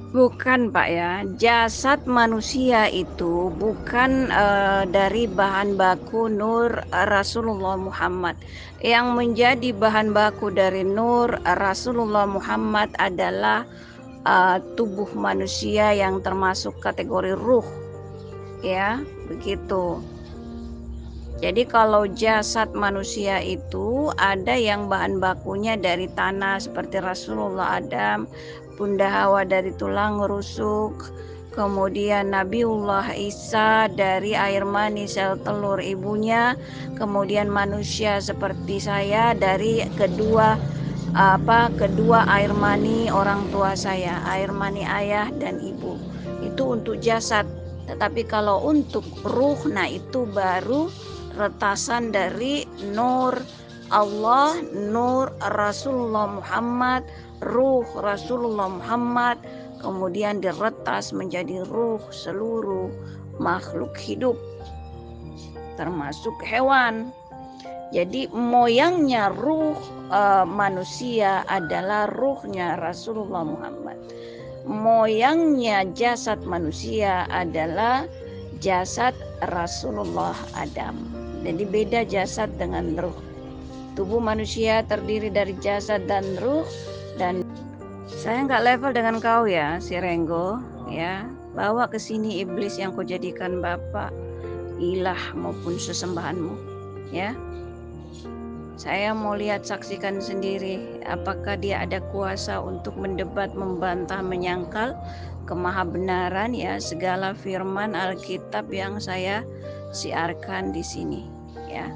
Bukan Pak ya, jasad manusia itu bukan dari bahan baku nur Rasulullah Muhammad. Yang menjadi bahan baku dari nur Rasulullah Muhammad adalah tubuh manusia yang termasuk kategori ruh, ya begitu. Jadi kalau jasad manusia itu ada yang bahan bakunya dari tanah seperti Rasulullah Adam, Bunda Hawa dari tulang rusuk, kemudian Nabiullah Isa dari air mani sel telur ibunya, kemudian manusia seperti saya dari kedua air mani orang tua saya, air mani ayah dan ibu. Itu untuk jasad. Tetapi kalau untuk ruh, nah itu baru retasan dari nur Allah, nur Rasulullah Muhammad, ruh Rasulullah Muhammad, kemudian diretas menjadi ruh seluruh makhluk hidup termasuk hewan. Jadi moyangnya ruh manusia adalah ruhnya Rasulullah Muhammad. Moyangnya jasad manusia adalah jasad Rasulullah Adam. Jadi beda jasad dengan ruh. Tubuh manusia terdiri dari jasad dan ruh. Dan saya nggak level dengan kau ya, si Renggo, ya. Bawa ke sini iblis yang kau jadikan bapak, ilah maupun sesembahanmu, ya. Saya mau lihat, saksikan sendiri apakah dia ada kuasa untuk mendebat, membantah, menyangkal kemahabenaran ya segala firman Alkitab yang saya siarkan di sini, ya.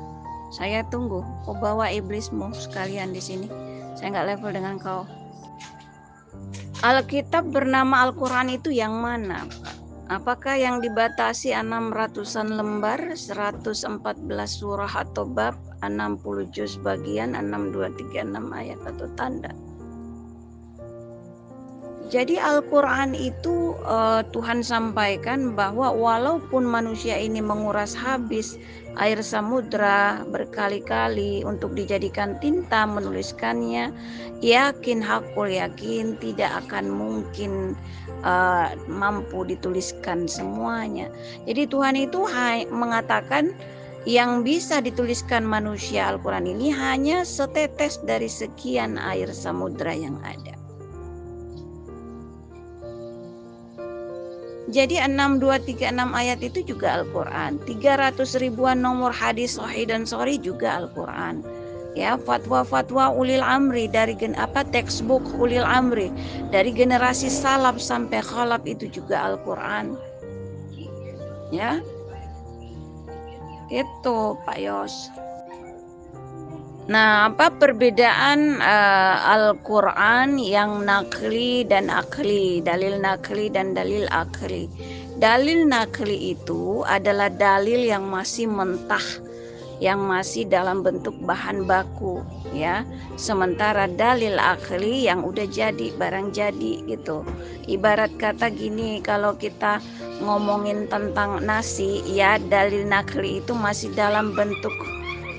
Saya tunggu. Kau bawa iblismu sekalian di sini. Saya nggak level dengan kau. Alkitab bernama Al-Quran itu yang mana, Pak? Apakah yang dibatasi 600-an lembar, 114 surah atau bab, 60 juz bagian, 6236 ayat atau tanda? Jadi Al-Quran itu Tuhan sampaikan bahwa walaupun manusia ini menguras habis air samudra berkali-kali untuk dijadikan tinta menuliskannya, yakin, hakul yakin tidak akan mungkin mampu dituliskan semuanya. Jadi Tuhan itu mengatakan yang bisa dituliskan manusia Al-Quran ini hanya setetes dari sekian air samudra yang ada. Jadi 6236 ayat itu juga Al-Quran. 300 ribuan nomor hadis sahih dan sahih juga Al-Quran. Ya, fatwa-fatwa ulil amri dari textbook ulil amri dari generasi salaf sampai khalaf itu juga Al-Quran. Ya. Itu Pak Yos. Nah, apa perbedaan Al-Quran yang nakli dan akli, dalil nakli dan dalil akli? Dalil nakli itu adalah dalil yang masih mentah, yang masih dalam bentuk bahan baku, ya. Sementara dalil akli yang udah jadi, barang jadi gitu. Ibarat kata gini, kalau kita ngomongin tentang nasi, ya, dalil nakli itu masih dalam bentuk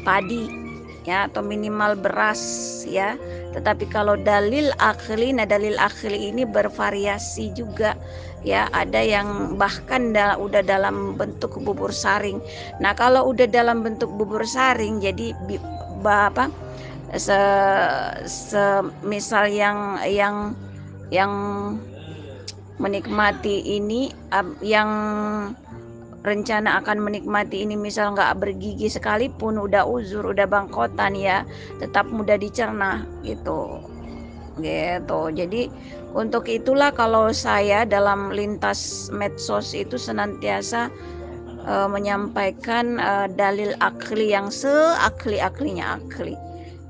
padi, ya, atau minimal beras, ya. Tetapi kalau dalil akli, nah dalil akli ini bervariasi juga, ya. Ada yang bahkan udah dalam bentuk bubur saring. Nah kalau udah dalam bentuk bubur saring, jadi misal yang menikmati ini, yang rencana akan menikmati ini misal nggak bergigi sekalipun, udah uzur, udah bangkotan, ya tetap mudah dicerna gitu. Jadi untuk itulah kalau saya dalam lintas medsos itu senantiasa menyampaikan dalil akli yang seakli-aklinya akli,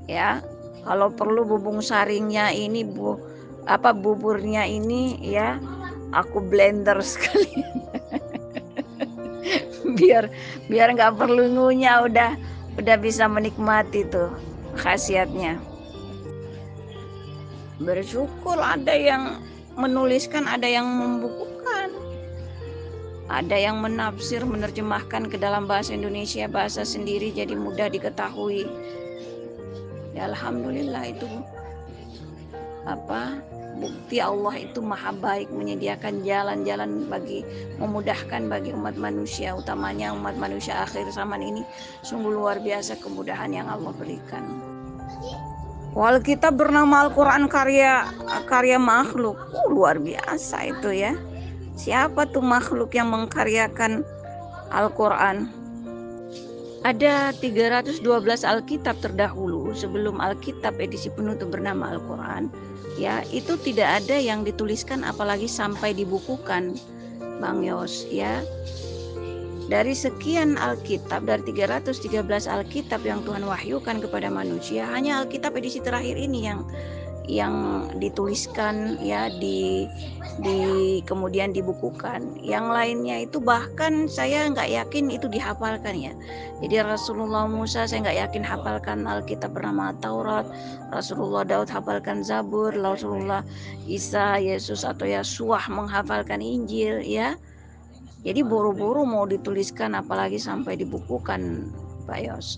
ya. Kalau perlu bubung saringnya ini buburnya ini, ya, aku blender sekali. biar nggak perlu ngunyah, udah bisa menikmati tuh khasiatnya. Bersyukur ada yang menuliskan, ada yang membukukan, ada yang menafsir, menerjemahkan ke dalam bahasa Indonesia, bahasa sendiri jadi mudah diketahui. Ya alhamdulillah, itu bukti Allah itu maha baik, menyediakan jalan-jalan memudahkan bagi umat manusia, utamanya umat manusia akhir zaman ini. Sungguh luar biasa kemudahan yang Allah berikan. Wal kitab bernama Al-Quran karya makhluk. Luar biasa itu ya. Siapa tuh makhluk yang mengkaryakan Al-Quran? Ada 312 Alkitab terdahulu sebelum Alkitab edisi penutup bernama Al-Quran. Ya, itu tidak ada yang dituliskan apalagi sampai dibukukan, Bang Yos, ya. Dari sekian Alkitab, dari 313 Alkitab yang Tuhan wahyukan kepada manusia, hanya Alkitab edisi terakhir ini yang dituliskan, ya, kemudian dibukukan. Yang lainnya itu bahkan saya nggak yakin itu dihafalkan, ya. Jadi Rasulullah Musa saya nggak yakin hafalkan Alkitab bernama Taurat, Rasulullah Daud hafalkan Zabur, Rasulullah Isa, Yesus atau Yasuah menghafalkan Injil, ya. Jadi buru-buru mau dituliskan apalagi sampai dibukukan, Pak Yos.